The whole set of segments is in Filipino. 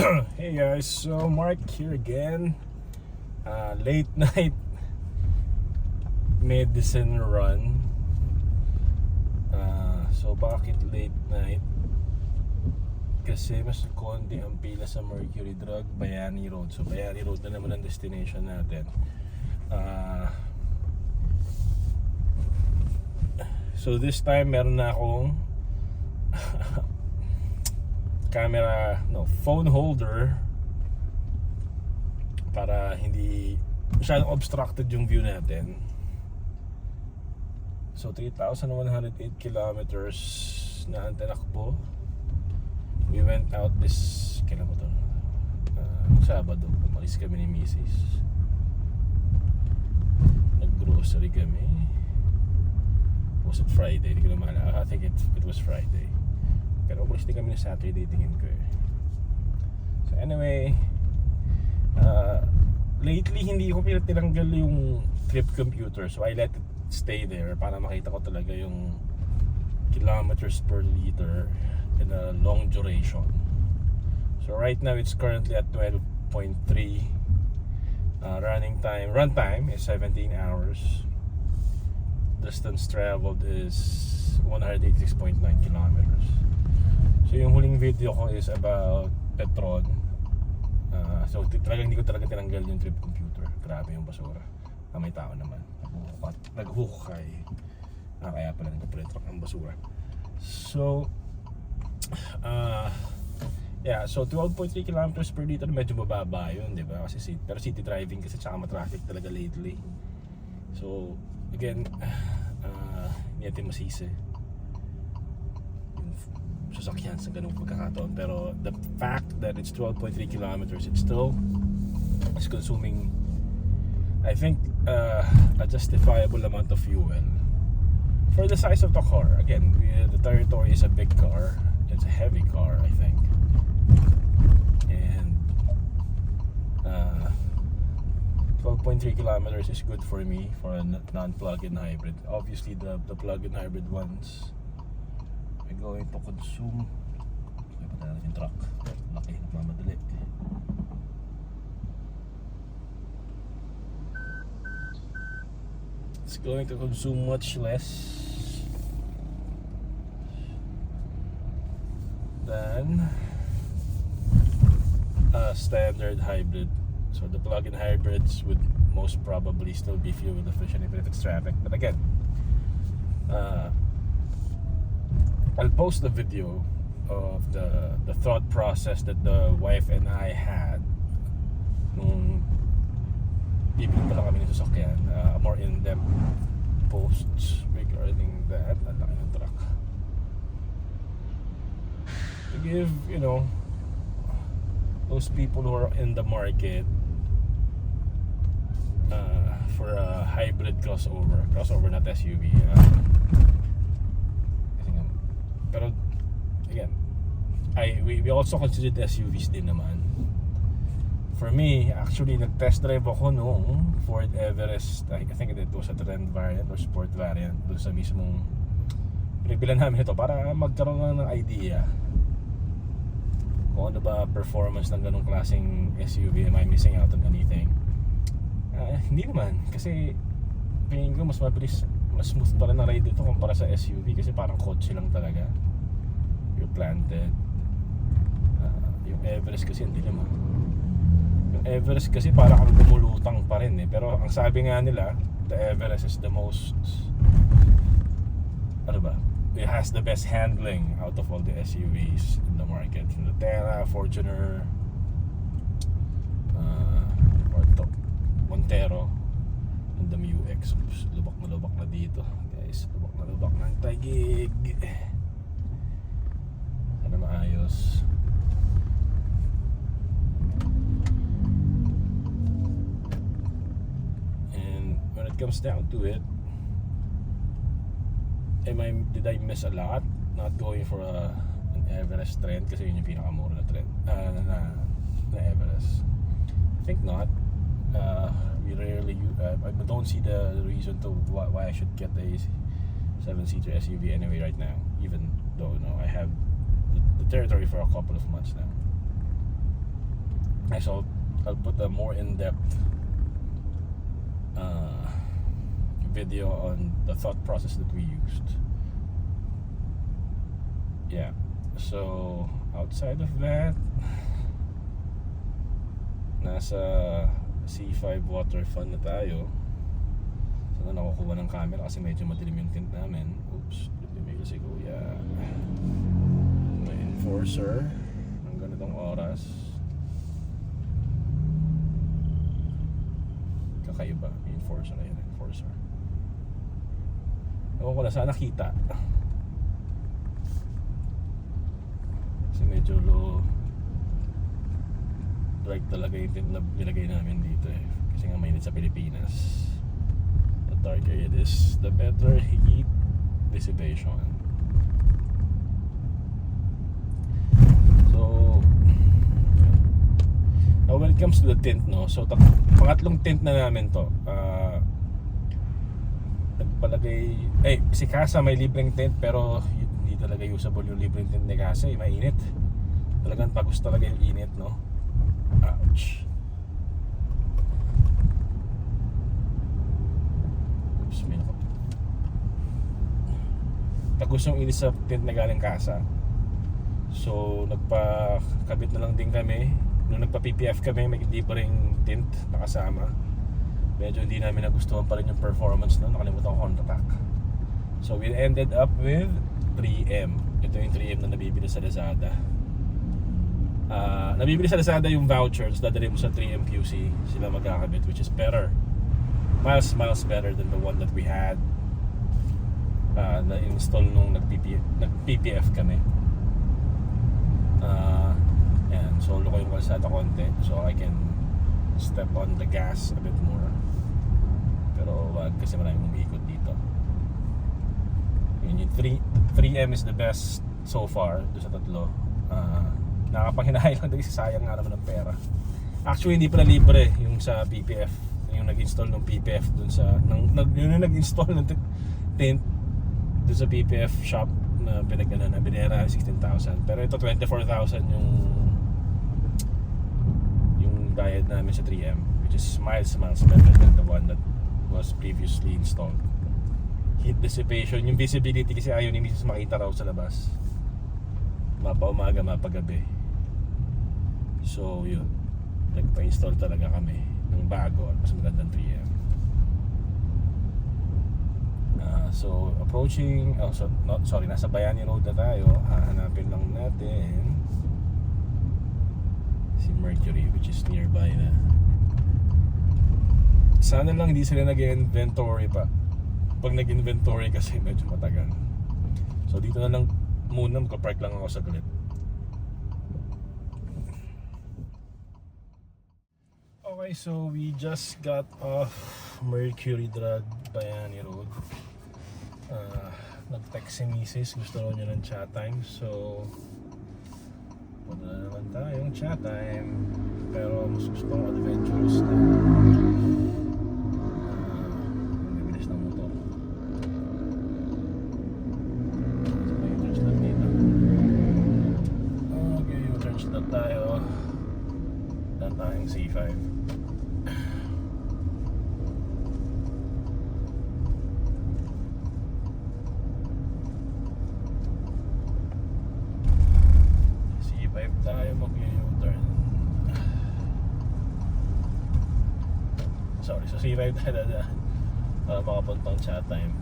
Hey guys, so Mark here again. Late night medicine run. So bakit late night? Kasi mas konti ang pila sa Mercury Drug, Bayani Road. So Bayani Road na naman ang destination natin. So this time meron na akong phone holder para hindi masyadong obstructed yung view natin. So 3,108 kilometers na ang tinakbo. We went out this kailan ba to? Sabado, umalis kami ni Mrs. Nag-grocery kami. Was it Friday? Hindi ko na maalala. I think it was Friday. Pero umalis din kami na Saturday, tingin ko eh. So anyway, lately hindi ko tinanggal yung trip computer. So I let it stay there para makita ko talaga yung kilometers per liter in a long duration. So right now it's currently at 12.3. Run time is 17 hours. Distance traveled is 186.9 kilometers. So yung huling video ko is about Petron. So talagang hindi ko talaga tinanggal yung trip computer. Grabe yung basura. May tao naman. Naghukay. Kaya pala nagpa-truck ng basura. So yeah, so 12.3 kilometers per liter, medyo mababa yun, di ba? Kasi pero city driving kasi tsaka matraffic talaga lately. So again, hindi natin masisi sasakyan sa ganung pagkakataon, pero the fact that it's 12.3 kilometers, it still is consuming, I think, a justifiable amount of fuel for the size of the car. Again, the Territory is a big car, it's a heavy car, I think, and 12.3 kilometers is good for me for a non-plug-in hybrid. Obviously the plug-in hybrid ones are going to consume, may patala yung truck, laki, nagmamadali. It's going to consume much less than a standard hybrid. So the plug-in hybrids would most probably still be fuel efficient even if it's traffic. But again, I'll post the video of the thought process that the wife and I had nung bibili pa lang kami ng sasakyan. More in-depth posts regarding that. Ang laki ng truck. To give, those people who are in the market for a hybrid crossover not SUV, pero again, we also considered SUVs din naman. For me, actually nag-test drive ako noong Ford Everest. I think it was a trend variant or sport variant doon sa mismong pinibilan namin ito para magkaroon ng idea kung ano ba performance ng ganong klaseng SUV. Am I missing out on anything? Hindi naman, kasi tingin ko mas mabilis, mas smooth pa rin na ride ito kumpara sa SUV kasi parang kotse lang talaga. You're planted. Yung Everest kasi hindi naman. Yung Everest kasi parang kang lumulutang pa rin eh. Pero ang sabi nga nila, the Everest is the most, it has the best handling out of all the SUVs in the market. From the Terra, Fortuner, Montero, and the MU-X. Oops, lubak na dito guys, lubak na ng tagig. Sana maayos. And when it comes down to it, did I miss a lot not going for an Everest trend kasi yun yung pinakamura na trend na Everest? I think not. We rarely I don't see the reason to why I should get a 7-seater SUV anyway right now, even though I have the Territory for a couple of months now. So I'll put a more in-depth video on the thought process that we used. Yeah. So outside of that, nasa C5 water fun na tayo. Sana nakukuha ng camera kasi medyo madilim yung tint namin. Oops, dilim kasi kuya. May enforcer ng ganitong oras. Kakaiba, may enforcer na yun, enforcer. Ewan ko na, sana kita. Kasi medyo low bright talaga yung tint na nilagay namin dito eh. Kasi nga mainit sa Pilipinas. The darker it is, the better heat dissipation. So now when it comes to the tint, no, so pangatlong tint na namin to. Nagpalagay, si Casa may libreng tint pero hindi talaga usable yung libreng tint ni Casa, mainit. Talagang pagos talaga yung init, no. Ouch. Oops, may nakap. Pagos yung init sa tint na galing Casa. So nagpakabit na lang din kami. Nung nagpa-PPF kami, may libreng tint nakasama. Medyo hindi namin nagustuhan pa rin yung performance nun. Nakalimutan ko contact. So we ended up with 3M. Ito yung 3M na nabibili sa Lazada. Nabibili sa Lazada yung vouchers, dadali mo sa 3M QC, sila magkakabit, which is better, miles better than the one that we had na install nung nag-PPF kami. Yan, solo ko yung kalsada konti so I can step on the gas a bit more, pero wag kasi maraming umiikot dito. Yun, yung 3M is the best so far doon sa tatlo. Nakapanghinahil lang dahil sayang nga naman ng pera. Actually hindi pala libre yung sa PPF, yung nag-install ng PPF dun sa yung nag-install ng tint dun sa PPF shop na pinagana na binera 16,000, pero ito 24,000 yung bayad namin sa 3M, which is miles better than the one that was previously installed. Heat dissipation, yung visibility kasi ayaw ni Mrs. makita raw sa labas, mapa umaga mapa gabi. So yun, nagpa-install talaga kami ng bago at mas magandang 3M. So approaching, nasa Bayani Road na tayo. Hahanapin lang natin si Mercury, which is nearby na. Sana lang hindi sila nag-inventory pa. Pag nag-inventory kasi medyo matagal. So dito na lang muna, magka-park lang ako saglit. Okay, so we just got off Mercury Drug, Bayani Road. Nag-text si Mrs. Gusto raw niya ng chat time. So punta na naman tayong chat time. Pero mas gusto kong adventurous na. Bibilis ng motor. U-turn stop dito. Okay, U-turn stop tayo. Dan tayong C5. Tayo mag-U-turn. Sorry, so C5 tayo dadaan para makapuntang chat time.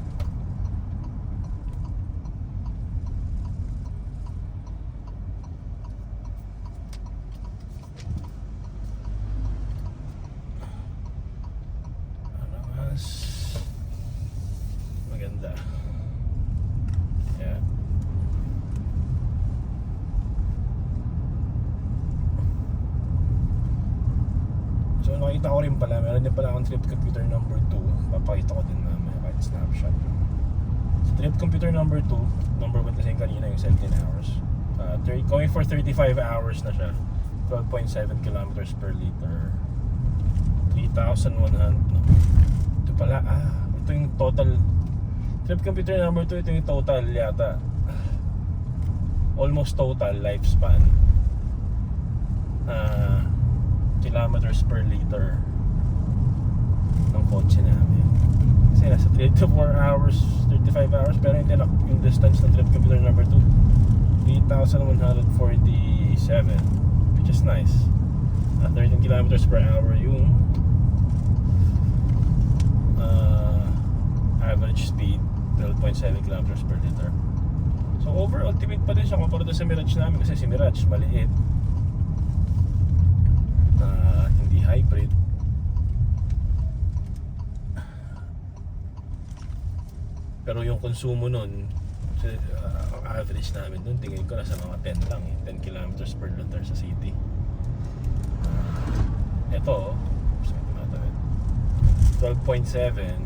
Mas maganda. Yeah. So nakita ko rin pala, meron din pala akong trip computer number 2. Papakita ko din mamaya kahit snapshot. So trip computer number 2, number 1 kasi kanina yung 17 hours. Going for 35 hours na siya. 12.7 kilometers per liter. 3,100. No. Ito pala, ito yung total. Trip computer number 2, ito yung total yata. Almost total lifespan. kilometers per liter ng kotse namin. Kasi nasa 3 to 4 hours, 35 hours, pero yung distance ng trip computer number 2, 3,147, which is nice. 13 kilometers per hour yung average speed, 12.7 kilometers per liter. So over ultimate pa din siya kumpara sa Mirage namin, kasi si Mirage maliit, hindi hybrid. Pero yung konsumo nun, ang average namin dun, tingin ko nasa mga 10 lang, 10 kilometers per liter sa city. Ito 12.7,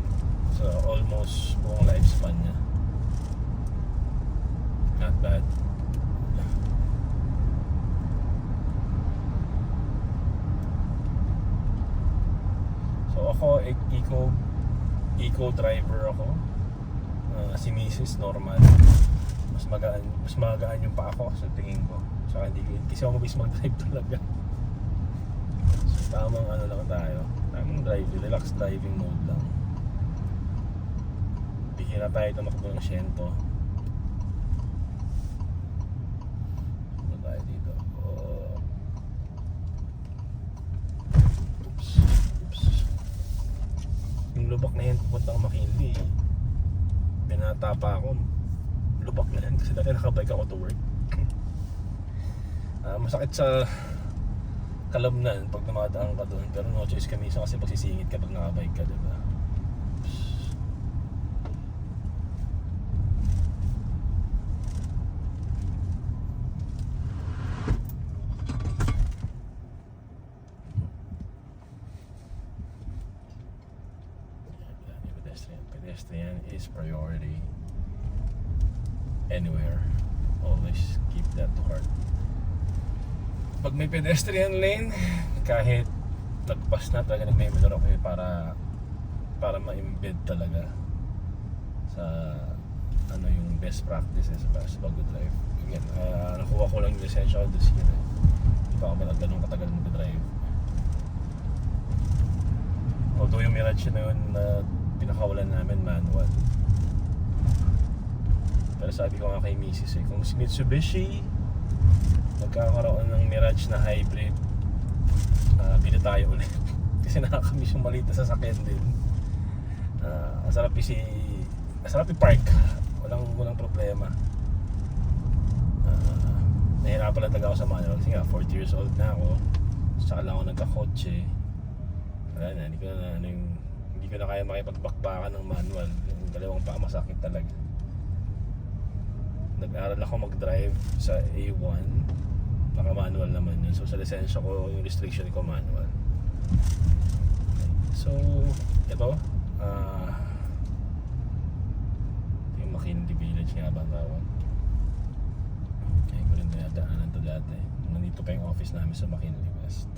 so almost buong lifespan niya. Not bad. So ako, eco driver ako. Si Mrs. normal. Mas magaan yung pa ako sa tingin ko. Saka hindi kasi ako mabilis mag-drive talaga. So tamang ano lang tayo. Tamang drive, relax driving mode lang. Bihira tayo tumakbo ng 100. Ano tayo dito? Oops. Yung lubak na yan pupuntang McKinley, binata pa ako, lubak na yan kasi dati nakabike ako to work. Masakit sa kalamnan pag dumadaan ka doon, pero no choice kami kasi pagsisingit kapag nakabike ka, diba? Pedestrian is priority anywhere. Always keep that to heart. Pag may pedestrian lane, kahit lagpas na talaga nagme-minor ako para ma-embed talaga sa ano yung best practices sa pag-drive. Again, nakuha ko lang yung lisensya ko this year. Hindi pa ako ganun katagal mag-drive. Although yung Mirage na yun pinakawalan namin manual. Pero sabi ko nga kay Mrs. kung si Mitsubishi magkakaroon ng Mirage na hybrid, bili tayo ulit. Kasi nakakamiss yung maliit na sasakyan din. Ang sarap i-park. Walang problema. Nahirapan lang talaga ako sa manual kasi nga 40 years old na ako. Saka lang ako nagkakotse. Wala na, hindi ko na kaya makipagbakbakan ng manual. Yung dalawang paa masakit talaga. Nag-aaral ako mag-drive sa A1, naka manual naman yun. So sa lisensya ko, yung restriction ko manual. So ito yung McKinley Village nga ba ang tawag. Kaya ko rin dinadaanan to dati. Nandito pa yung office namin sa McKinley West.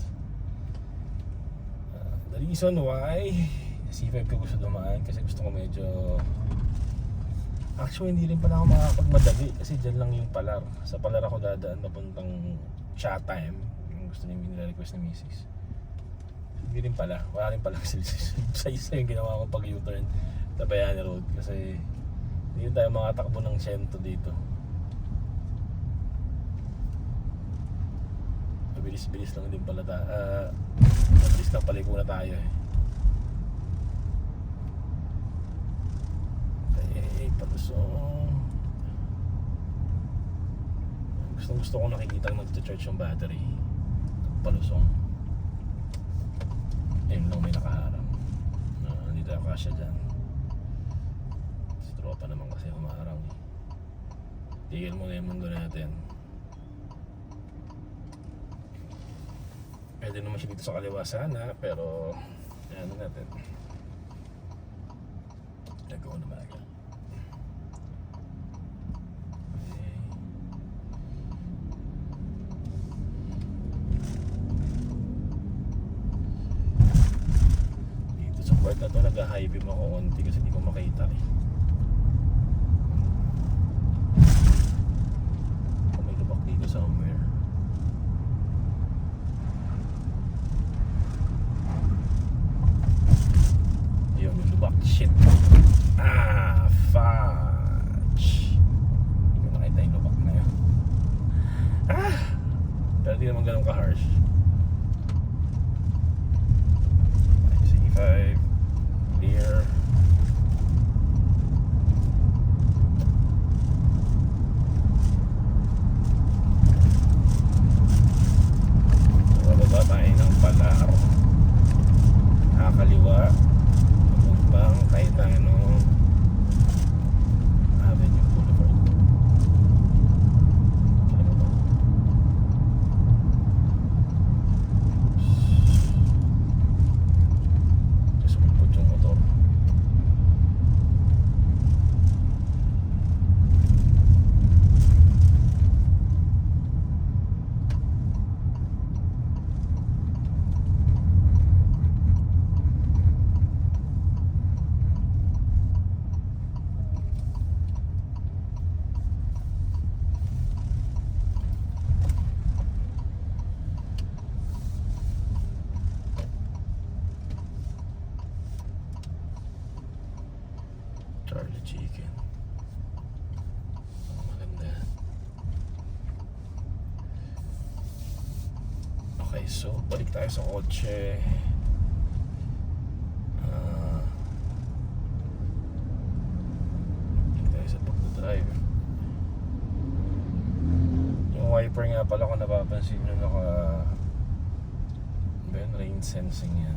The reason why C5 ko gusto dumaan kasi gusto ko medyo, actually hindi rin pala ako makakapagmadali kasi dyan lang yung Palar. Sa Palar ako dadaan papuntang chat time, yung gusto niya nila-request ni Mrs. Hindi rin pala, wala rin pala sa isa yung ginawa ko pag U-turn sa Bayani Road kasi hindi tayo makatakbo ng 100 dito. Mabilis-bilis lang din pala mabilis lang paliko na tayo eh. Palusong. Gusto ko nakikita nag-charge yung battery. Palusong. Ayun lang may nakaharang. Hindi tayo kasya dyan. Si tropa naman kasi humaharang. Tigil muna yung mundo natin. Pwede naman siya dito sa kaliwa sana, pero ano natin. Nagawa naman agad. Na to nag-high beam ako onti kasi hindi ko makita eh. Kung may lubak dito somewhere. Charlie Chicken. Oh, maganda yan. Okay, so balik tayo sa kotse. Balik tayo sa pagdadrive. Yung wiper nga pala, kung napapansin nyo, rain sensing yan.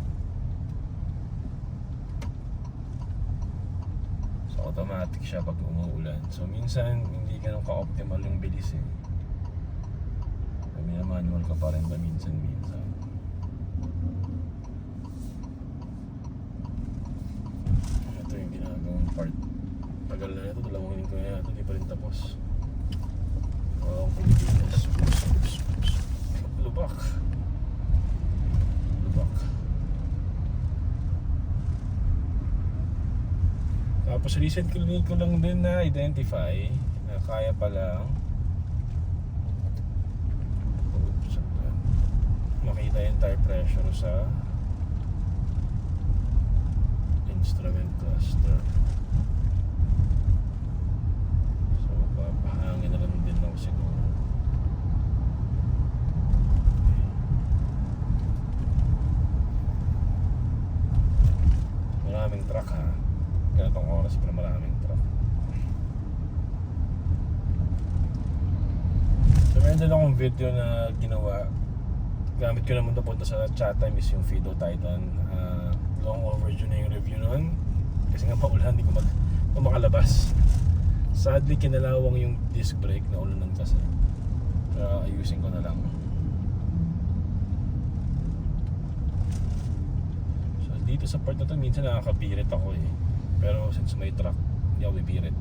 So automatic siya pag umuulan. So minsan hindi ganun ka-optimal yung bilis eh. Manual ka pa rin ba minsan. Ito yung ginagawang part. Tagal na ito, 2 linggo na ito, di pa rin tapos. Oh, Pilipinas. Lubak. Tapos recently ko lang din na identify na kaya palang makita yung tire pressure sa instrument cluster. So papahangin na lang din ako siguro. Maraming truck ha. Ganitong oras pero maraming truck. So meron din akong video na ginawa. Gamit ko naman napunta sa chat time is yung Fido Titan. Long overdue na yung review nun. Kasi nga paulan, hindi ko makalabas. Sadly kinalawang yung disc brake na ulunan kasi. Ayusin ko na lang. So dito sa part na to minsan nakakabirit ako eh. Pero since may truck, hindi ako bibirit.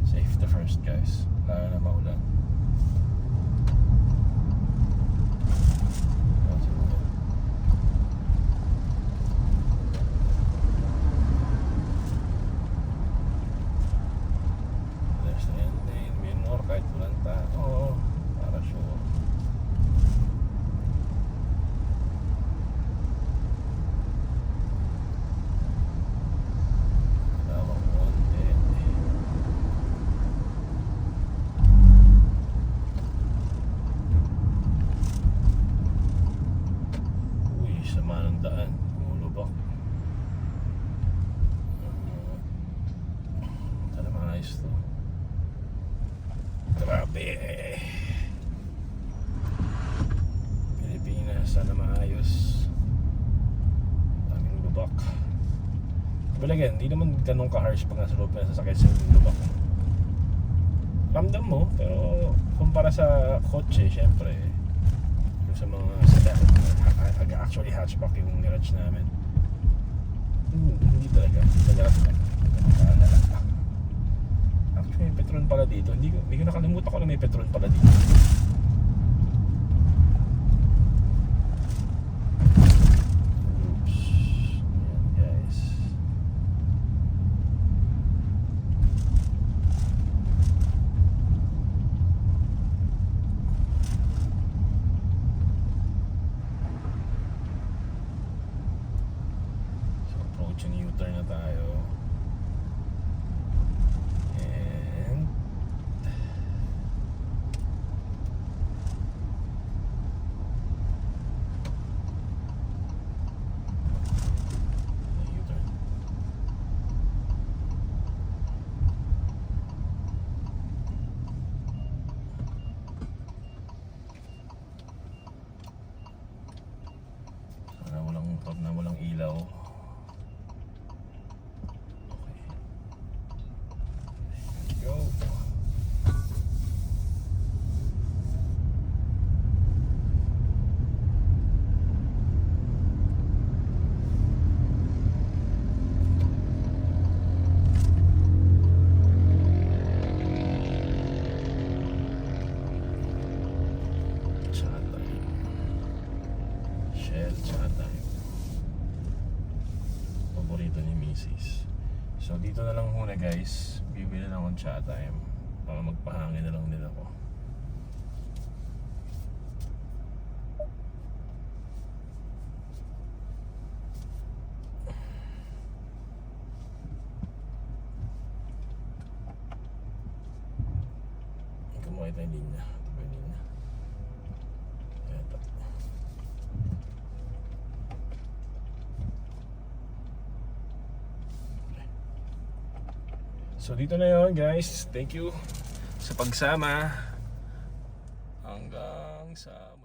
Safety first guys, lalo na maulan. There's the ending, minor, kahit walang tao, para sure. Grabe. Pilipinas, sana maayos. Daming lubak. But again, hindi naman ganun ka-harsh pag nasa loob na sasakay sa lubak. Ramdam mo, pero kumpara sa kotse, syempre yung sa mga sedan, actually hatchback yung garage namin. Hindi talaga actually may Petron pala dito. Hindi ko nakalimutan ko na may Petron pala dito. Oops. Ayan guys. So approaching U-turn na tayo. Na walang ilaw. Okay. Go. Chat time. Shell chat time. Paborito ni Mrs. So dito na lang muna guys. Bibili na akong chat time para magpahangin na lang din ako. yung linya. Ito yung linya. Ito. Okay. So dito na yun guys. Thank you sa pagsama. Hanggang sa